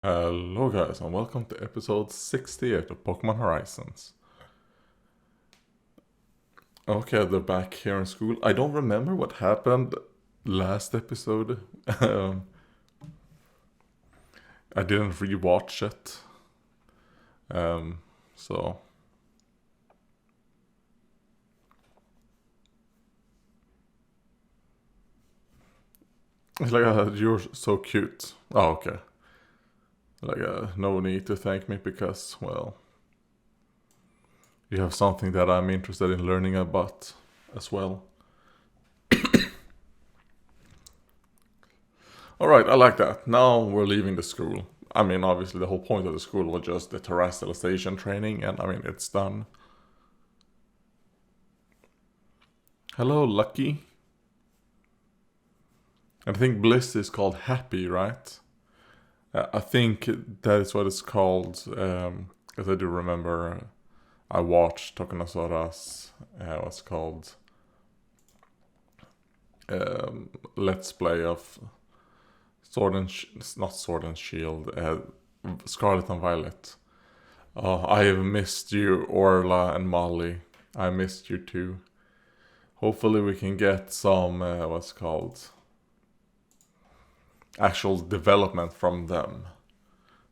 Hello guys and welcome to episode 68 of Pokemon Horizons. Okay, they're back here in school. I don't remember what happened last episode. Um, I didn't rewatch it. Um, so... It's like, you're so cute. Oh, okay. Like, no need to thank me because, well... You have something that I'm interested in learning about as well. Alright, I like that. Now we're leaving the school. I mean, obviously the whole point of the school was just the terrestrialization training, and I mean, it's done. Hello, Lucky. I think Bliss is called Happy, right? I think that is what it's called, because I do remember I watched Tokunosora's, what's called, Let's Play of not Sword and Shield, Scarlet and Violet. Oh, I have missed you, Orla and Molly. I missed you too. Hopefully we can get some, what's called, actual development from them.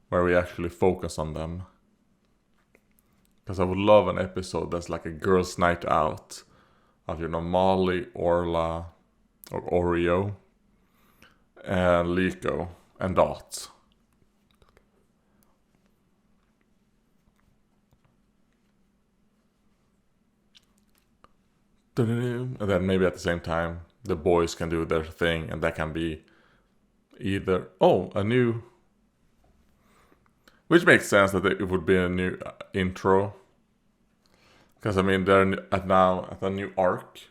Where we actually focus on them. Because I would love an episode that's like a girls' night out. Of, Molly, Orla, or Oreo. And Liko, and Dot. And then maybe at the same time, the boys can do their thing, and that can be either... Oh, a new... Which makes sense that it would be a new intro. Because, I mean, they're now at a new arc.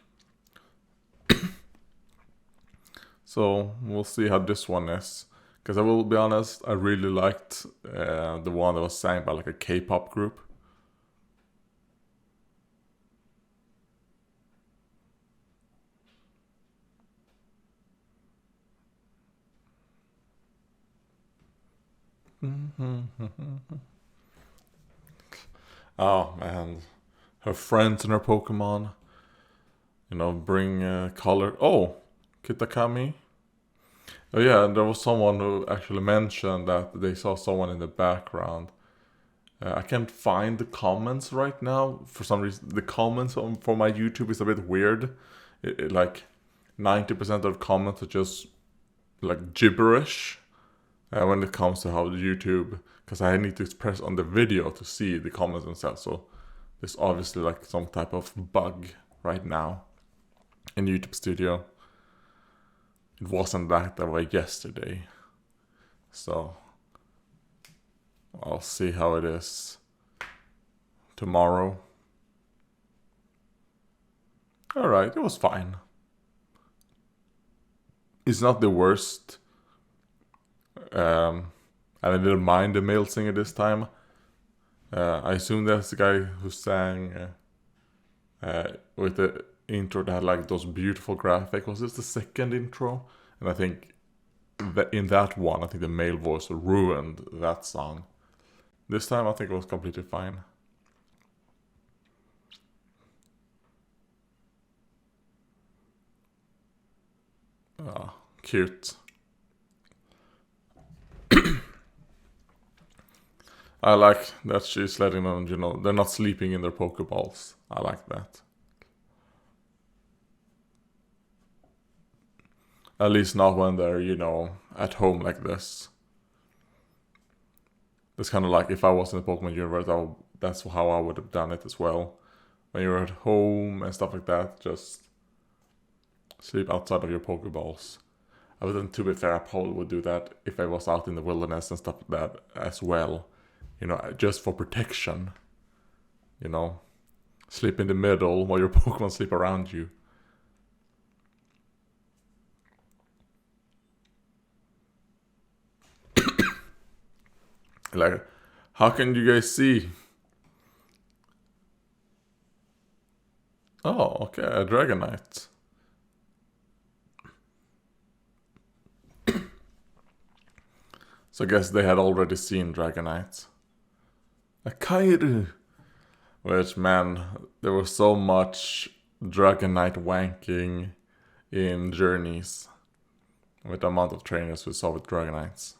So, we'll see how this one is. Because I will be honest, I really liked the one that was sang by like a K-pop group. Oh, and her friends and her Pokemon. Bring color. Oh, Kitakami. Oh yeah, and there was someone who actually mentioned that they saw someone in the background. I can't find the comments right now. For some reason, the comments for my YouTube is a bit weird. Like 90% of comments are just like gibberish when it comes to how YouTube, because I need to press on the video to see the comments themselves. So there's obviously like some type of bug right now in YouTube Studio. It wasn't that way yesterday. So I'll see how it is tomorrow. Alright, it was fine. It's not the worst. And I didn't mind the male singer this time. I assume that's the guy who sang with the intro that had like those beautiful graphics. Was this the second intro? And I think that in that one, I think the male voice ruined that song. This time I think it was completely fine. Ah, cute. I like that she's letting them, they're not sleeping in their Pokeballs. I like that. At least not when they're, at home like this. It's kind of like if I was in the Pokemon universe, that's how I would have done it as well. When you're at home and stuff like that, just sleep outside of your Pokeballs. But then, to be fair, I probably would do that if I was out in the wilderness and stuff like that as well. Just for protection. Sleep in the middle while your Pokemon sleep around you. Like, how can you guys see? Oh, okay, a Dragonite. So I guess they had already seen Dragonite. A Kairu! Which, man, there was so much Dragonite wanking in Journeys with the amount of trainers we saw with Dragonites.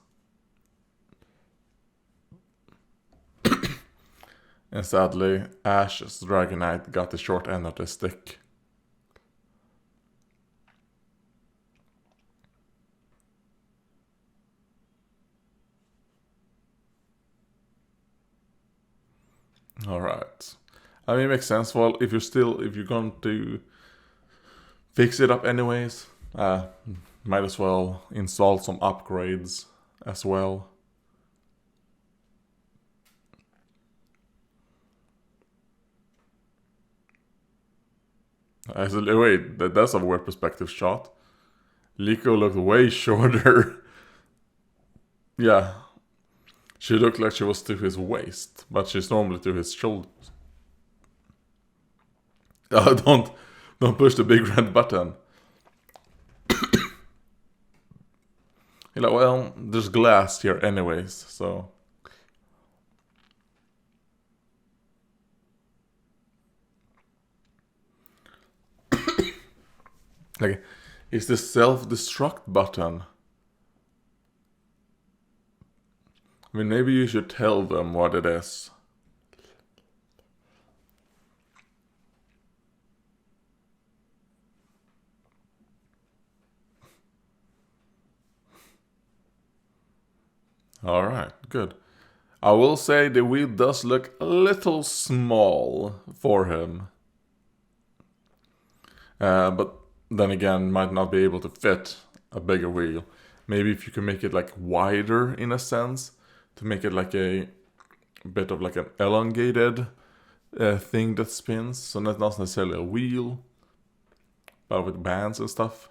And sadly, Ash's Dragonite got the short end of the stick. Alright. I mean, it makes sense. Well, if you're going to fix it up anyways, might as well install some upgrades as well. Wait, that's a weird perspective shot. Liko looked way shorter. Yeah. She looked like she was to his waist, but she's normally to his shoulders. Don't push the big red button. You're like, well, there's glass here anyways, so. Like, is the self-destruct button? I mean, maybe you should tell them what it is. Alright, good. I will say the wheel does look a little small for him. But then again, might not be able to fit a bigger wheel. Maybe if you can make it like wider in a sense, to make it like a bit of like an elongated thing that spins. So not necessarily a wheel, but with bands and stuff.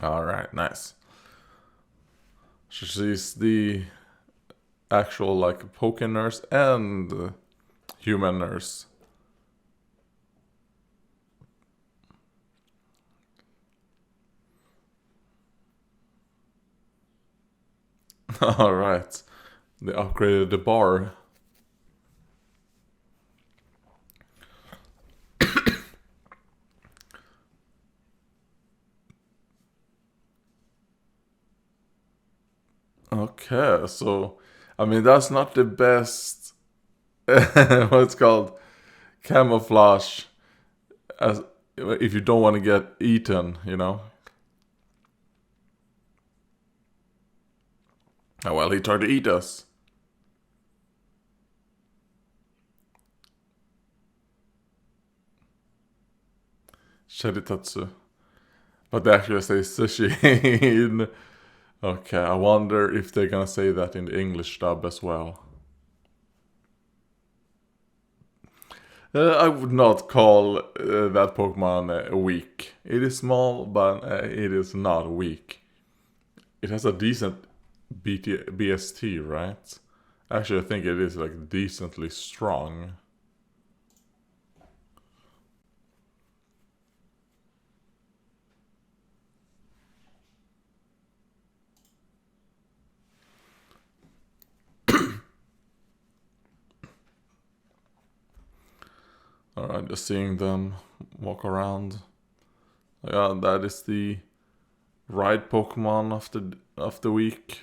Alright, nice. She's the actual like Poké nurse and human nurse. Alright. They upgraded the bar. Okay, so I mean that's not the best what's called camouflage as if you don't want to get eaten, you know. Oh well, he tried to eat us. Sheditatsu. But they actually say sushi. Okay, I wonder if they're gonna say that in the English dub as well. I would not call that Pokemon weak. It is small, but it is not weak. It has a decent BST, right? Actually, I think it is like decently strong. Alright, just seeing them walk around. Yeah, that is the ride Pokemon of the week.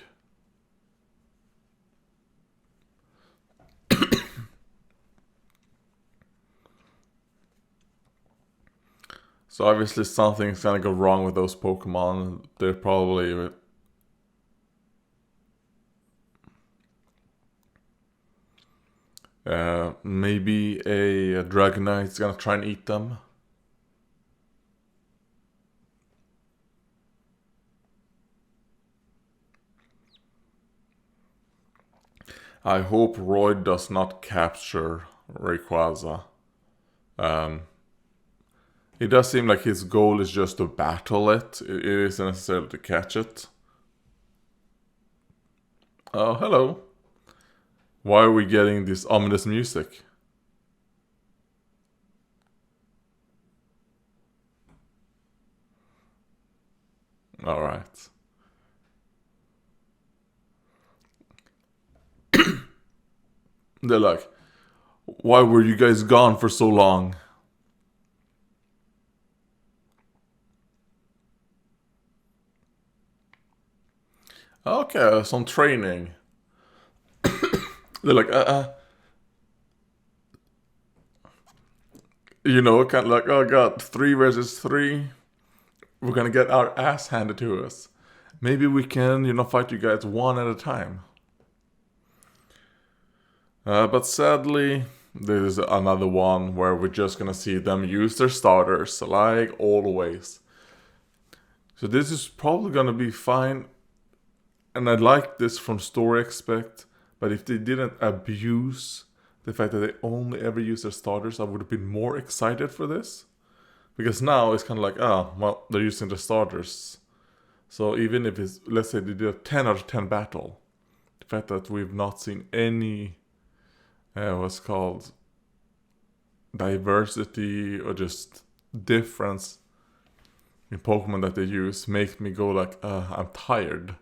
So obviously something's gonna go wrong with those Pokemon. They're probably maybe a Dragonite's gonna try and eat them. I hope Roy does not capture Rayquaza. It does seem like his goal is just to battle it. It isn't necessarily to catch it. Oh, hello. Why are we getting this ominous music? Alright. They're like, why were you guys gone for so long? Okay, some training. They're like, you know, kind of like, oh god, 3 versus 3. We're gonna get our ass handed to us. Maybe we can, fight you guys one at a time. But sadly, there's another one where we're just gonna see them use their starters, like always. So this is probably gonna be fine. And I like this from story aspect, but if they didn't abuse the fact that they only ever use their starters, I would have been more excited for this. Because now it's kind of like, well, they're using the starters. So even if it's, let's say they did a 10 out of 10 battle, the fact that we've not seen any, what's called, diversity or just difference in Pokemon that they use makes me go like, I'm tired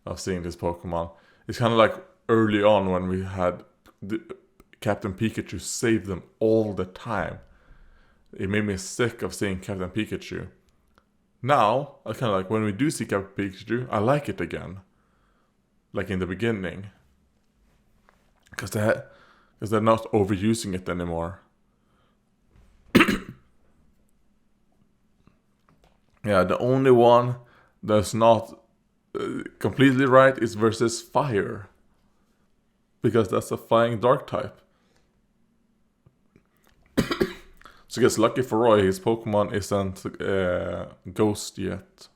of seeing this Pokemon. It's kind of like early on when we had Captain Pikachu save them all the time. It made me sick of seeing Captain Pikachu. Now, I kind of like when we do see Captain Pikachu, I like it again. Like in the beginning. Because they're not overusing it anymore. Yeah, the only one that's not completely right is versus fire. Because that's a flying dark type. So I guess lucky for Roy, his Pokemon isn't Ghost yet.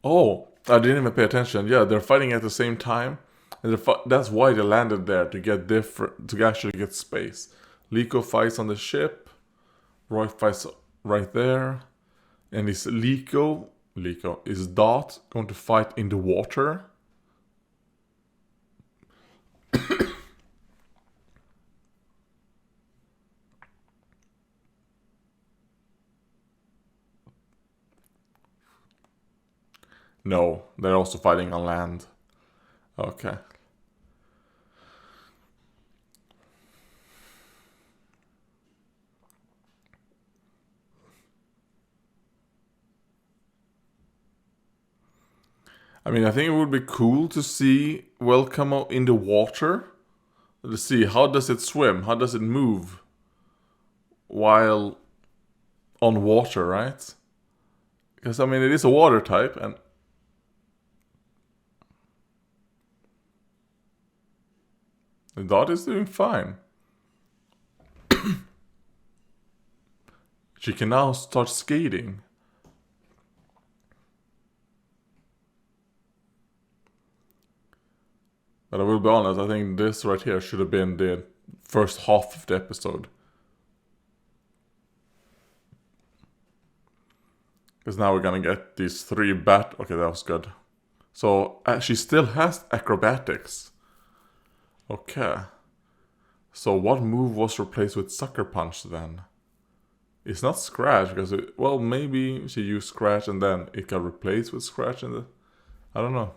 Oh, I didn't even pay attention. Yeah, they're fighting at the same time. And that's why they landed there, to get different, to actually get space. Liko fights on the ship. Roy fights right there. And is is Dot going to fight in the water? No, they're also fighting on land. Okay. I mean, I think it would be cool to see Welcome in the water. To see how does it swim, how does it move while on water, right? Because I mean, it is a water type, and the Dot is doing fine. She can now start skating. But I will be honest, I think this right here should have been the first half of the episode. Because now we're gonna get these 3 Okay, that was good. So she still has acrobatics. Okay. So what move was replaced with Sucker Punch then? It's not Scratch because maybe she used Scratch and then it got replaced with Scratch and I don't know.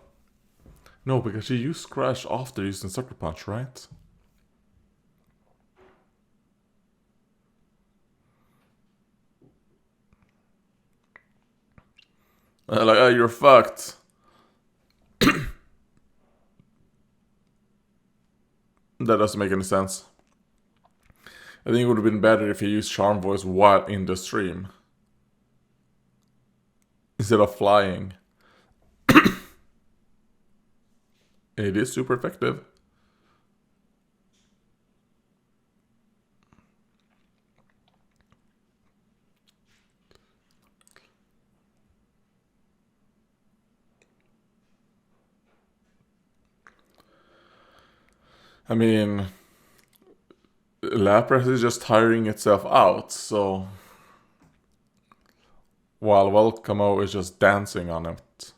No, because she used Scratch after using Sucker Punch, right? Like, you're fucked. That doesn't make any sense. I think it would have been better if he used Charm Voice while in the stream. Instead of flying. It is super effective. I mean, Lapras is just tiring itself out, so while Welcome is just dancing on it.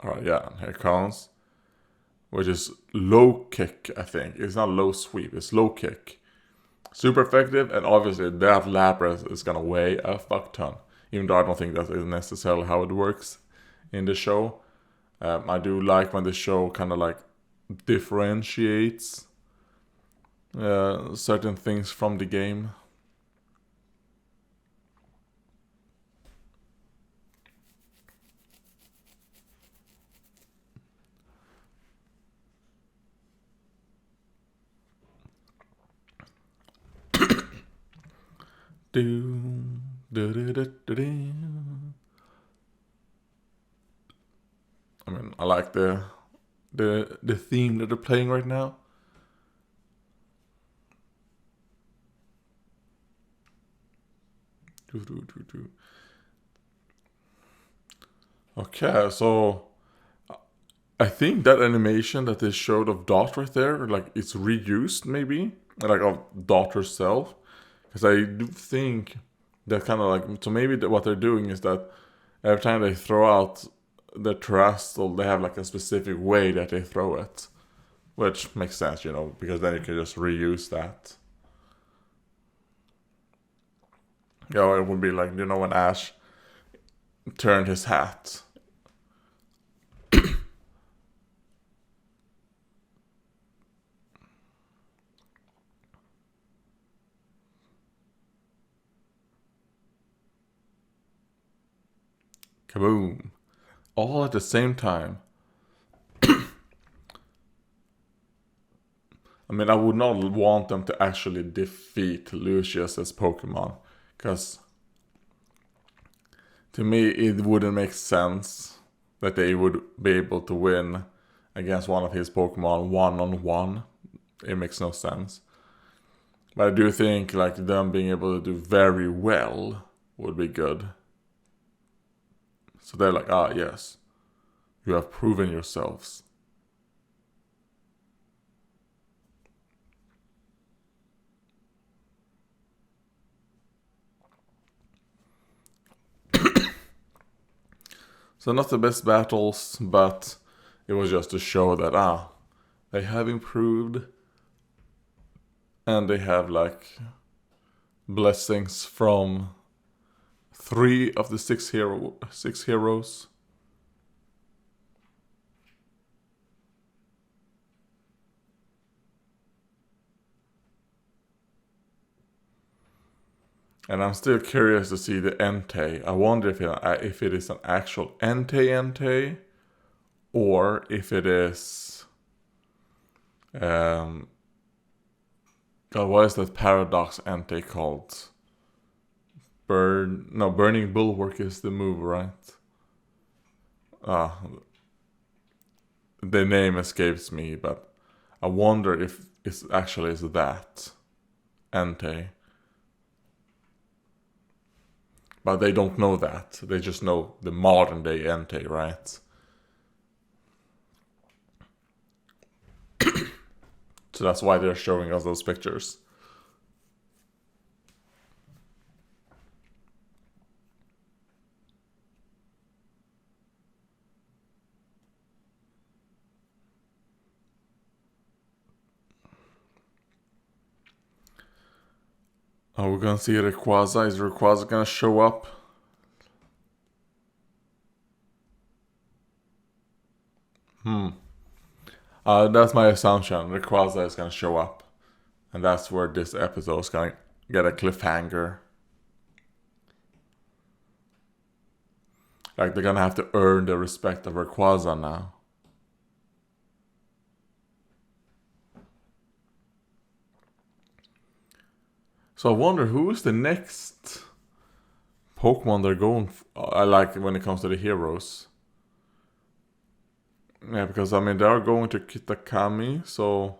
Alright, yeah, here comes. Which is low kick, I think. It's not low sweep, it's low kick. Super effective, and obviously that Lapras is gonna weigh a fuck ton. Even though I don't think that is necessarily how it works in the show. I do like when the show kind of like differentiates certain things from the game. Do, do, do, do, do, do. I mean, I like the theme that they're playing right now. Do, do, do, do. Okay, so I think that animation that they showed of Dot right there, like it's reused maybe, like of Dot herself, because I do think that kind of like, so maybe what they're doing is that every time they throw out the terrestrial, they have like a specific way that they throw it, which makes sense, you know, because then you can just reuse that. You know, it would be like, you know, when Ash turned his hat. Kaboom. All at the same time. I mean, I would not want them to actually defeat Lucius's Pokemon, because to me it wouldn't make sense that they would be able to win against one of his Pokemon one-on-one. It makes no sense. But I do think like them being able to do very well would be good. So they're like, ah, yes, you have proven yourselves. So not the best battles, but it was just to show that they have improved, and they have like blessings from 3 of the 6 heroes. And I'm still curious to see the Entei. I wonder if it is an actual Entei, or if it is God, what is that paradox Entei called? Burning Bulwark is the move, right? The name escapes me, but I wonder if it actually is that Entei. But they don't know that. They just know the modern day Entei, right? So that's why they're showing us those pictures. Are we gonna see Rayquaza? Is Rayquaza gonna show up? That's my assumption. Rayquaza is gonna show up. And that's where this episode is gonna get a cliffhanger. Like, they're gonna have to earn the respect of Rayquaza now. So I wonder who is the next Pokemon they're going I like when it comes to the heroes. Yeah, because I mean they are going to Kitakami, so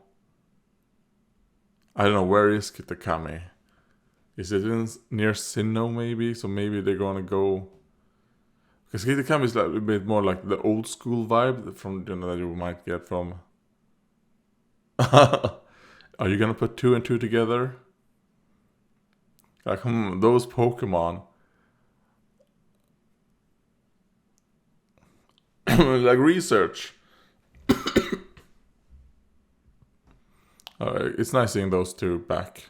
I don't know, where is Kitakami? Is it near Sinnoh maybe? So maybe they're gonna go, because Kitakami is like a bit more like the old school vibe from that you might get from. Are you gonna put 2 and 2 together? Like, those Pokemon. Like, research. It's nice seeing those two back.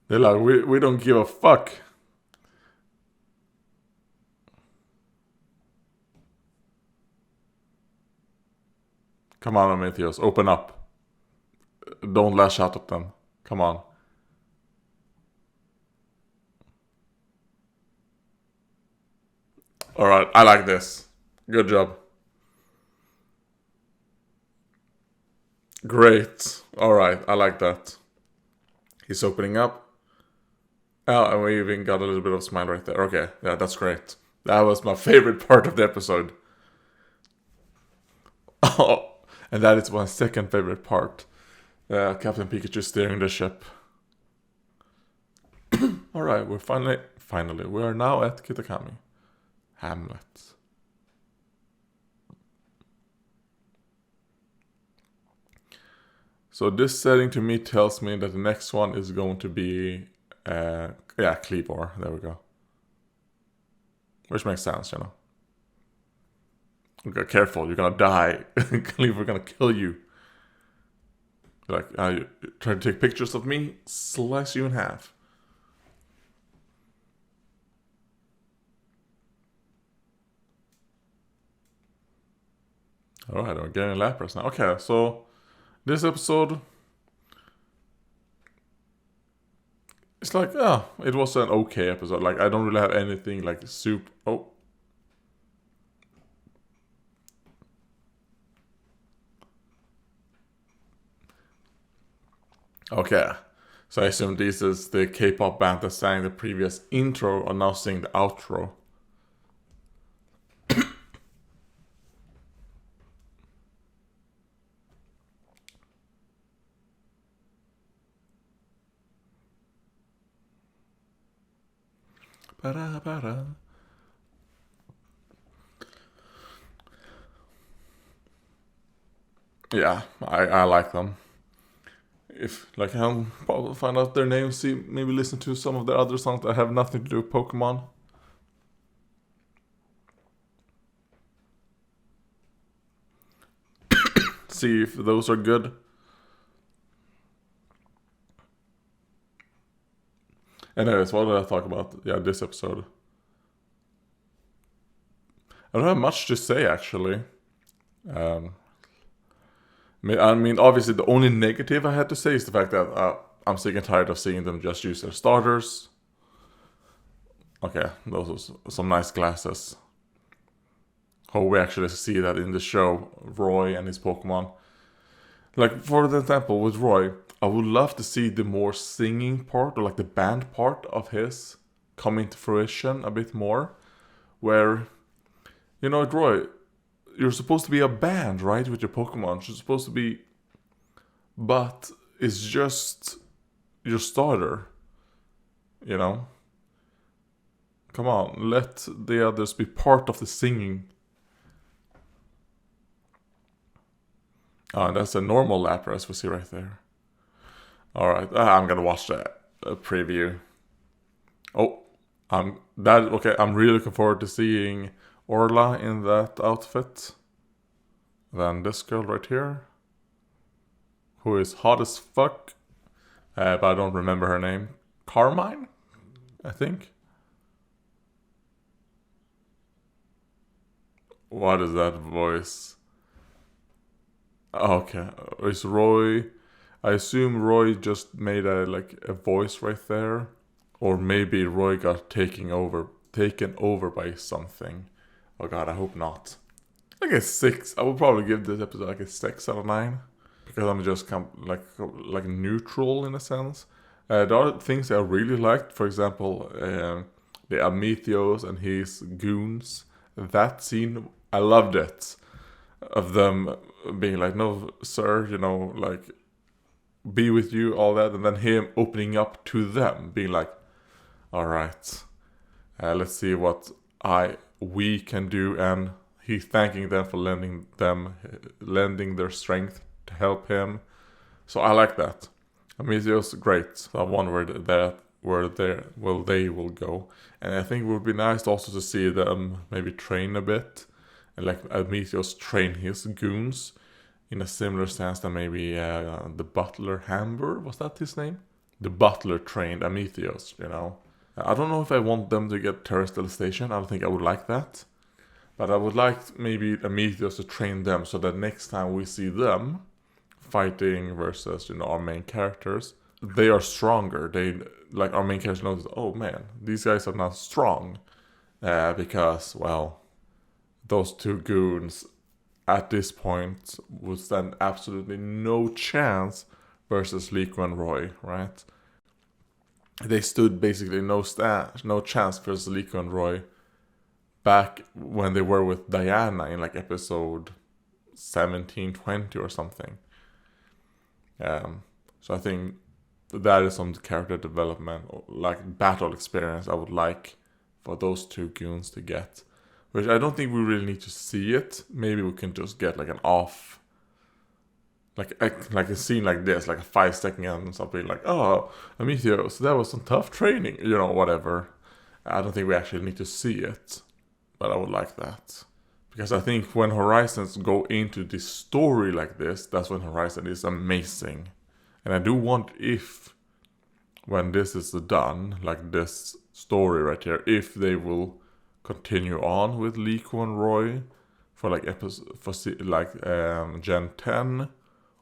They're like, we don't give a fuck. Come on, Prometheus, open up. Don't lash out at them. Come on. Alright, I like this. Good job. Great. Alright, I like that. He's opening up. Oh, and we even got a little bit of a smile right there. Okay, yeah, that's great. That was my favorite part of the episode. Oh, and that is my second favorite part. Captain Pikachu steering the ship. Alright, we're finally, we are now at Kitakami. Hamlet. So this setting to me tells me that the next one is going to be, Cleavor. There we go. Which makes sense, you know. Okay, careful, you're gonna die. Cleavor gonna kill you. Like, you try to take pictures of me, slice you in half. Alright, we're getting Lapras now. Okay, so this episode, it's like, it was an okay episode. Like, I don't really have anything like soup. Oh. Okay. So I assume this is the K-pop band that sang the previous intro and now sing the outro. Ba-da-ba-da. Yeah, I like them. If, like, I'll probably find out their names, see, maybe listen to some of their other songs that have nothing to do with Pokemon. See if those are good. Anyways, what did I talk about? Yeah, this episode. I don't have much to say, actually. I mean, obviously, the only negative I had to say is the fact that I'm sick and tired of seeing them just use their starters. Okay, those are some nice glasses. Hope we actually see that in the show, Roy and his Pokemon. Like, for example, with Roy, I would love to see the more singing part, or like the band part of his, come into fruition a bit more. Where, you know, Roy, you're supposed to be a band, right, with your Pokemon. You're supposed to be... But it's just your starter, you know? Come on, let the others be part of the singing. That's a normal Lapras we see right there. Alright, I'm gonna watch that preview. Oh, I'm really looking forward to seeing Orla in that outfit. Then this girl right here, who is hot as fuck, but I don't remember her name. Carmine, I think. What is that voice? Okay, is Roy... I assume Roy just made a voice right there. Or maybe Roy got taken over by something. Oh god, I hope not. Like a 6. I would probably give this episode like a 6 out of 9. Because I'm just like neutral in a sense. There are things I really liked. For example, the Amethyos and his goons. That scene, I loved it. of them being like, no, sir, you know, like, be with you, all that, and then him opening up to them, being like, all right, let's see what we can do, and he thanking them for lending their strength to help him. So I like that. Amisio's great. So I wonder where they will go, and I think it would be nice also to see them maybe train a bit, and like Amisio's train his goons in a similar sense that maybe the butler Hamber, was that his name? The butler trained Amitheos, you know. I don't know if I want them to get terrestrial station. I don't think I would like that. But I would like maybe Amitheos to train them so that next time we see them fighting versus, you know, our main characters, they are stronger. They, like, our main characters knows, oh man, these guys are not strong. Because, well, those two goons at this point would stand absolutely no chance versus Liko and Roy, right? They stood basically no chance versus Liko and Roy back when they were with Diana in like episode 17, 20 or something. So I think that is some character development, like battle experience I would like for those two goons to get. Which I don't think we really need to see it. Maybe we can just get like an off, like a scene like this, like a 5 second and something like, oh, Amitheos, that was some tough training, you know, whatever. I don't think we actually need to see it, but I would like that. Because I think when Horizons go into this story like this, that's when Horizon is amazing. And I do want, if when this is done, like this story right here, if they will continue on with Liko and Roy for like Gen 10,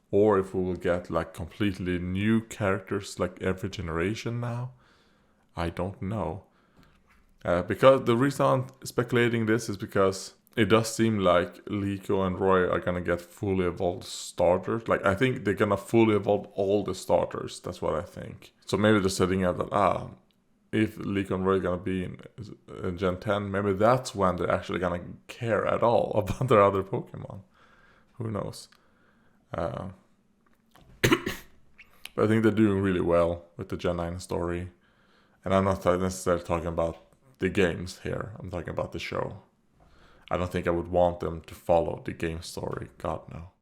or if we will get like completely new characters like every generation now. I don't know. Because the reason I'm speculating this is because it does seem like Liko and Roy are gonna get fully evolved starters. Like, I think they're gonna fully evolve all the starters. That's what I think. So maybe they're setting up that, if Liko and Roy are gonna be in Gen 10, maybe that's when they're actually gonna care at all about their other Pokemon. Who knows? But I think they're doing really well with the Gen 9 story. And I'm not necessarily talking about the games here. I'm talking about the show. I don't think I would want them to follow the game story. God, no.